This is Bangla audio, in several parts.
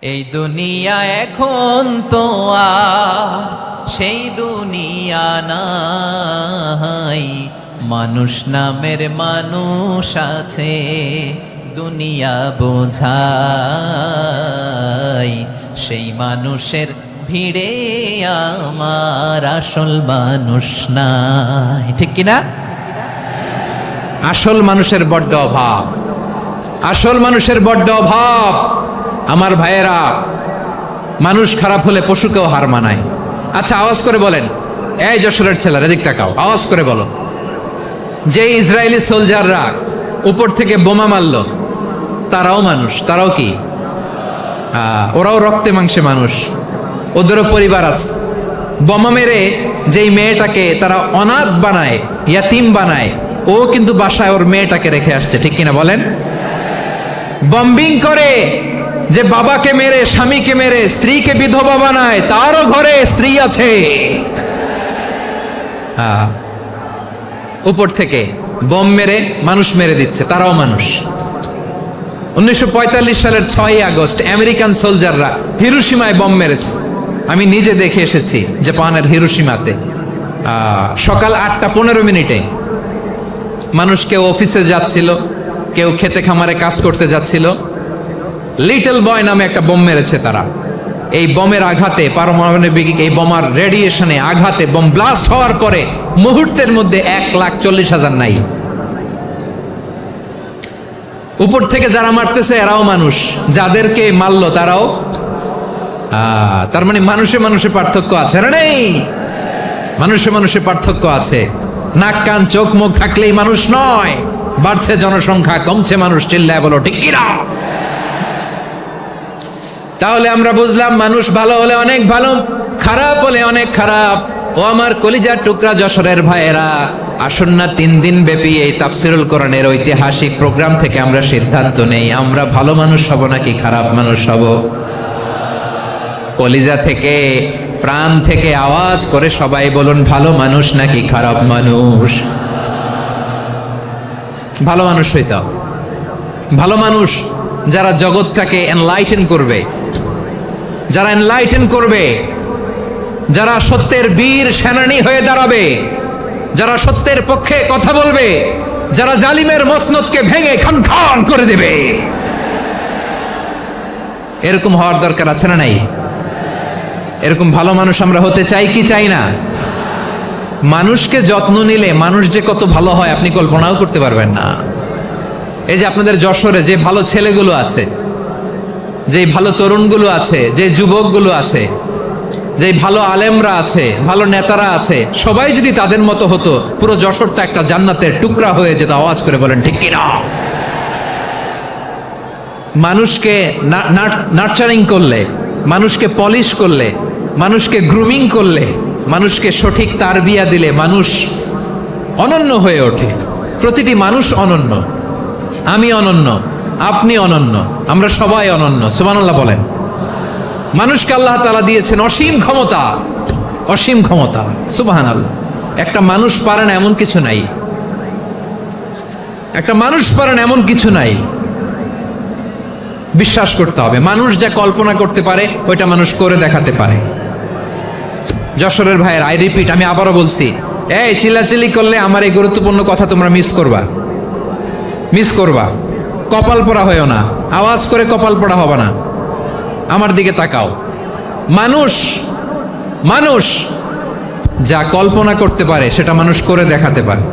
এই দুনিয়া এখন তো আর সেই দুনিয়া নাই, মানুষ নামের মানুষ আছে দুনিয়া বোঝাই। সেই মানুষের ভিড়ে আমার আসল মানুষ নাই, ঠিক কিনা? আসল মানুষের বড্ড অভাব, আসল মানুষের বড্ড অভাব। আমার ভাইয়েরা, মানুষ খারাপ হলে পশুকেও হার মানায়। আচ্ছা, আওয়াজ করে বলেন, এই যশোরের ছেলেরা এদিক তাকাও, আওয়াজ করে বলো, যে ইসরায়েলি সোলজাররা উপর থেকে বোমা মারল তারাও মানুষ, তারাও কি? ওরাও রক্তে মাংসে মানুষ, ওদেরও পরিবার আছে। বোমা মেরে যেই মেয়েটাকে তারা অনাথ বানায়, ইয়াতিম বানায়, ও কিন্তু বাসায় ওর মেয়েটাকে রেখে আসছে, ঠিক কিনা বলেন? বম্বিং করে যে বাবাকে মেরে, স্বামীকে মেরে স্ত্রীকে বিধবা বানায়, তারও ঘরে স্ত্রী আছে। উপর থেকে বোম মেরে মানুষ মেরে দিচ্ছে, তারাও মানুষ। 1945 সালের 6ই আগস্ট আমেরিকান সোলজাররা হিরোশিমায় বোম মেরেছে। আমি নিজে দেখে এসেছি জাপানের হিরোশিমাতে। সকাল 8:15 মানুষ কেউ অফিসে যাচ্ছিল, কেউ খেতে খামারে কাজ করতে যাচ্ছিল। লিটল বয় নামে একটা বোম মেরেছে তারা। এই বোমের আঘাতে, পারমাণবিক এই বোমার রেডিয়েশনে আঘাতে বোম ব্লাস্ট হওয়ার পরে মুহূর্তের মধ্যে 1,40,000 নাই। উপর থেকে যারা মারতেছে এরাও মানুষ, যাদেরকে মারলো তারাও। তার মানে মানুষে মানুষে পার্থক্য আছে না? নেই, মানুষে মানুষে পার্থক্য আছে। নাক কান চোখ মুখ থাকলেই মানুষ নয়। বাড়ছে জনসংখ্যা, কমছে মানুষ, চিল্লায় বলো ঠিক কিনা? তাহলে আমরা বুঝলাম মানুষ ভালো হলে অনেক ভালো, খারাপ হলে অনেক খারাপ। ও আমার কলিজার টুকরা যশোরের ভাইয়েরা, আসুন না 3 দিন ব্যাপী এই তাফসিরুল কোরআনের ঐতিহাসিক প্রোগ্রাম থেকে আমরা সিদ্ধান্ত নেই, আমরা ভালো মানুষ হব নাকি খারাপ মানুষ হব। কলিজা থেকে, প্রাণ থেকে আওয়াজ করে সবাই বলুন, ভালো মানুষ নাকি খারাপ মানুষ? ভালো মানুষ হইতে হবে। ভালো মানুষ যারা জগৎটাকে এনলাইটেন করবে, যারা এনলাইটেন করবে, যারা সত্যের বীর সেনানী হয়ে দাঁড়াবে, যারা সত্যের পক্ষে কথা বলবে, যারা জালিমের মসনদকে ভেঙে খান খান করে দেবে। এরকম হওয়ার দরকার আছে না নাই? এরকম ভালো মানুষ আমরা হতে চাই কি চাই না? মানুষকে যত্ন নিলে মানুষ যে কত ভালো হয় আপনি কল্পনাও করতে পারবেন না। এই যে আপনাদের যশোরে যে ভালো ছেলেগুলো আছে, যে ভালো তরুণগুলো আছে, যে যুবকগুলো আছে, যে ভালো আলেমরা আছে, ভালো নেতারা আছে, সবাই যদি তাদের মতো হতো, পুরো যশোরটা একটা জান্নাতের টুকরা হয়ে যেত। আওয়াজ করে বলেন ঠিক কিনা? মানুষকে নার্চারিং করলে, মানুষকে পলিশ করলে, মানুষকে গ্রুমিং করলে, মানুষকে সঠিক তারবিয়া দিলে মানুষ অনন্য হয়ে ওঠে। প্রতিটি মানুষ অনন্য। আমি অনন্য, আপনি অনন্য, আমরা সবাই অনন্য। সুবহানাল্লাহ বলেন। মানুষকে আল্লাহ তাআলা দিয়েছেন অসীম ক্ষমতা, অসীম ক্ষমতা। সুবহানাল্লাহ। একটা মানুষ পারে না এমন কিছু নাই, একটা মানুষ পারে না এমন কিছু নাই। বিশ্বাস করতে হবে, মানুষ যা কল্পনা করতে পারে ওইটা মানুষ করে দেখাতে পারে। যশোরের ভাইয়ের, আই রিপিট, আমি আবারও বলছি, এই চিল্লাচিল্লি করলে আমার এই গুরুত্বপূর্ণ কথা তোমরা মিস করবা, মিস করবা। কপাল পোড়া হয়েও না, আওয়াজ করে কপাল পোড়া হবে না। আমার দিকে তাকাও। মানুষ, মানুষ যা কল্পনা করতে পারে সেটা মানুষ করে দেখাতে পারে।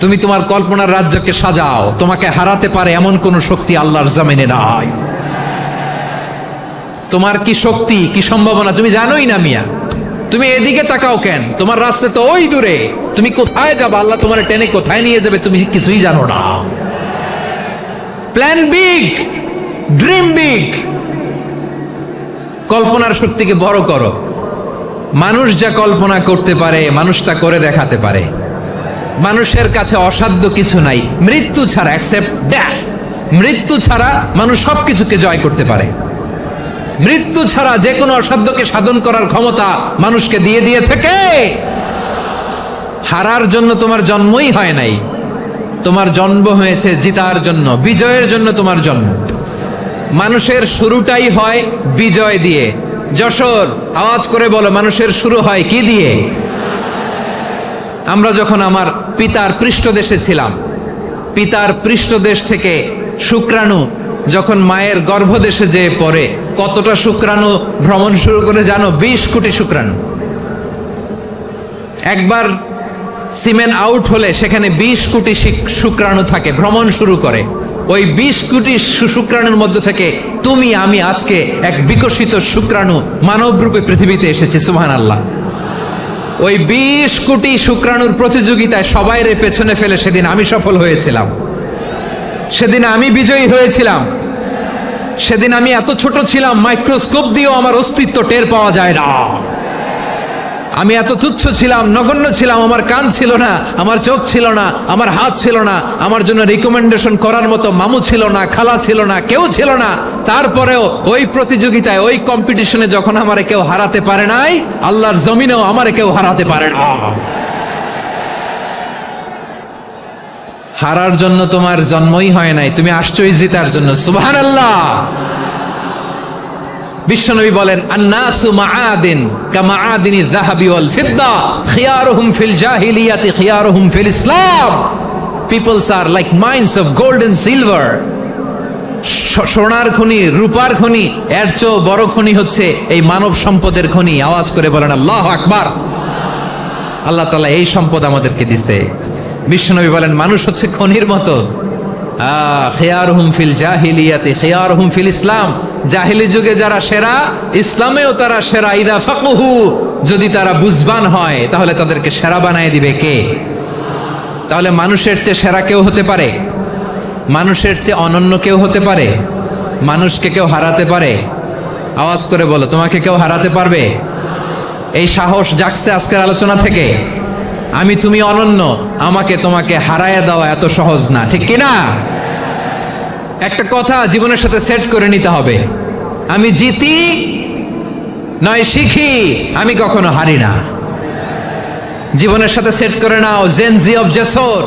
তুমি তোমার কল্পনার রাজ্যকে সাজাও, তোমাকে হারাতে পারে এমন কোন শক্তি আল্লাহর জমিনে নাই। তোমার কি শক্তি, কি সম্ভাবনা তুমি জানোই না মিয়া। তুমি এদিকে তাকাও কেন? তোমার রাস্তা তো ওই দূরে। তুমি কোথায় যাবে, আল্লাহ তোমার টেনে কোথায় নিয়ে যাবে তুমি কিছুই জানো না। Plan big, dream big. কল্পনার শক্তিকে বড় করো। মানুষ যা কল্পনা করতে পারে মানুষ তা করে দেখাতে পারে। মানুষের কাছে অসাধ্য কিছু নাই, মৃত্যু ছাড়া, অ্যাকসেপ্ট ডেথ। মৃত্যু ছাড়া মানুষ সবকিছুকে জয় করতে পারে। মৃত্যু ছাড়া যে কোনো অসাধ্যকে সাধন করার ক্ষমতা মানুষকে দিয়ে দিয়েছে কে? হারার জন্য তোমার জন্মই হয় নাই, তোমার জন্ম হয়েছে জিতার জন্য, বিজয়ের জন্য তোমার জন্ম। মানুষের শুরুটাই হয় বিজয় দিয়ে। যশোর, আওয়াজ করে বলো, মানুষের শুরু হয় কি দিয়ে? আমরা যখন আমার পিতার পৃষ্ঠদেশে ছিলাম, পিতার পৃষ্ঠদেশ থেকে শুক্রাণু যখন মায়ের গর্ভদেশে যেয়ে পড়ে, কতটা শুক্রাণু ভ্রমণ শুরু করে জানো? 20 কোটি শুক্রাণু। একবার সিমেন আউট হলে সেখানে 20 কোটি শুক্রাণু থাকে, ভ্রমণ শুরু করে। ওই 20 কোটি শুক্রাণুর মধ্যে থেকে তুমি আমি আজকে এক বিকশিত শুক্রাণু মানব রূপে পৃথিবীতে এসেছি। সুবহানাল্লাহ। ওই 20 কোটি শুক্রাণুর প্রতিযোগিতায় সবাই রে পেছনে ফেলে সেদিন আমি সফল হয়েছিলাম, সেদিন আমি বিজয়ী হয়েছিলাম। সেদিন আমি এত ছোট ছিলাম, মাইক্রোস্কোপ দিয়েও আমার অস্তিত্ব টের পাওয়া যায় না। আমি এত তুচ্ছ ছিলাম, নগণ্য ছিলাম। আমার কান ছিল না, আমার চোখ ছিল না, আমার হাত ছিল না, আমার জন্য রিকমেন্ডেশন করার মতো মামু ছিল না, খালা ছিল না, কেউ ছিল না। তারপরেও ওই প্রতিযোগিতায়, ওই কম্পিটিশনে যখন আমারে কেউ হারাতে পারে নাই, আল্লাহর জমিনেও আমারে কেউ হারাতে পারে না। হারার জন্য তোমার জন্মই হয় নাই, তুমি আসছোই জিতার জন্য। সুবহানাল্লাহ। বিশ্বনবী বলেন, আন্নাসু মাআদিন কামাআদিনি যাহাবি ওয়াল ফিদ্দা খিয়ারুহুম ফিল জাহিলিয়াতি খিয়ারুহুম ফিল ইসলাম। Peoples are like mines of gold and silver. সোনার খনি, রূপার খনি, এর চেয়েও বড় খনি হচ্ছে এই মানব সম্পদের খনি। আওয়াজ করে বলেন আল্লাহু আকবার। আল্লাহ তাআলা এই সম্পদ আমাদেরকে দিছে। বিশ্বনবী বলেন, মানুষ হচ্ছে খনির মতো। খিয়ারুহুম ফিল জাহিলিয়াতি খিয়ারুহুম ফিল ইসলাম। জাহিলি যুগে যারা সেরা, ইসলামেও তারা সেরা। ইদা ফাকুহু, যদি তারা বুঝবান হয় তাহলে তাদেরকে সেরা বানায় দিবে কে? তাহলে মানুষের চেয়ে সেরা কেউ হতে পারে? মানুষের চেয়ে অনন্য কেউ হতে পারে? মানুষকে কেউ হারাতে পারে? আওয়াজ করে বলো, তোমাকে কেউ হারাতে পারবে? এই সাহস জাগছে আজকের আলোচনা থেকে। আমি তুমি অনন্য, আমাকে তোমাকে হারায় দেওয়া এত সহজ না, ঠিক কিনা? একটা কথা জীবনের সাথে সেট করে নিতে হবে, আমি জিতি নয় শিখি, আমি কখনো হারি না। জীবনের সাথে সেট করে নাও, জেন জি অফ যশোর।